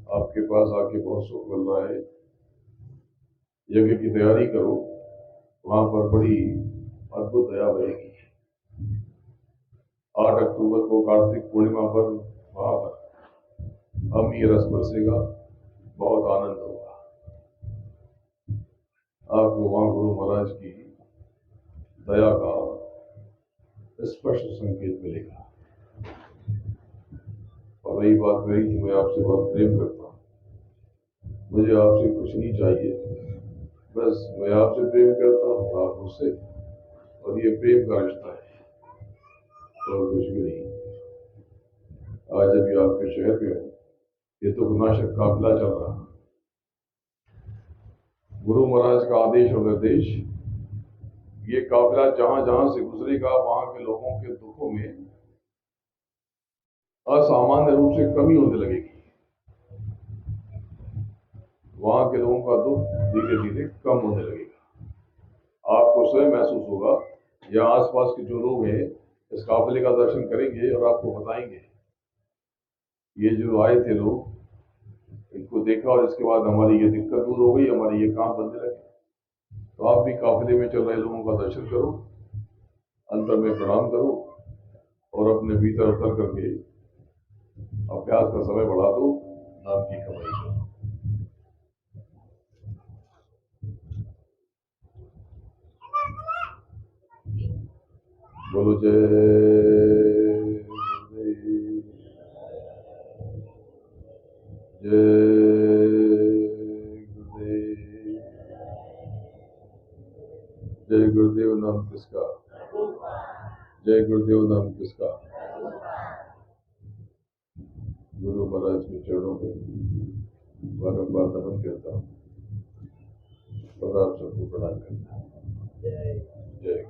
आपके पास आके बहुत सुख मिल रहा है, यज्ञ की तैयारी करो, वहां पर बड़ी अद्भुत दया बहेगी। 8 अक्टूबर को कार्तिक पूर्णिमा पर वहां पर अमी रस बरसेगा, बहुत आनंद होगा। आपको वहां गुरु महाराज की दया का स्पष्ट संकेत मिलेगा। और रही बात मेरी कि मैं आपसे बहुत प्रेम करता हूँ, मुझे आपसे कुछ नहीं चाहिए, बस मैं आपसे प्रेम करता हूँ, आप मुझसे, और ये प्रेम का रिश्ता है और कुछ भी नहीं। आज अभी आपके शहर में हूँ, ये तो गुनाशक काफिला चल रहा है। गुरु महाराज का आदेश और निर्देश, ये काफिला जहां जहां से गुजरेगा वहां के लोगों के दुखों में असामान्य रूप से कमी होने लगेगी। वहां के लोगों का दुख धीरे धीरे कम होने लगेगा। आपको स्वयं महसूस होगा, या आसपास के जो लोग हैं इस काफिले का दर्शन करेंगे और आपको बताएंगे, ये जो आए थे लोग, इनको देखा और इसके बाद हमारी ये दिक्कत दूर हो गई, हमारे ये काम बनने लगे। तो आप भी काफिले में चल रहे लोगों का दर्शन करो, अंतर में प्रणाम करो, और अपने भीतर उतर करके अभ्यास का समय बढ़ा दो, नाम की कमाई करो। बोलो जय गुरुदेव, जय गुरुदेव। जय गुरुदेव नाम किसका, जय गुरुदेव नाम किसका। गुरु महाराज के चरणों में बारंबार नमन करता हूँ और आप सबको प्रणाम करता हूँ। जय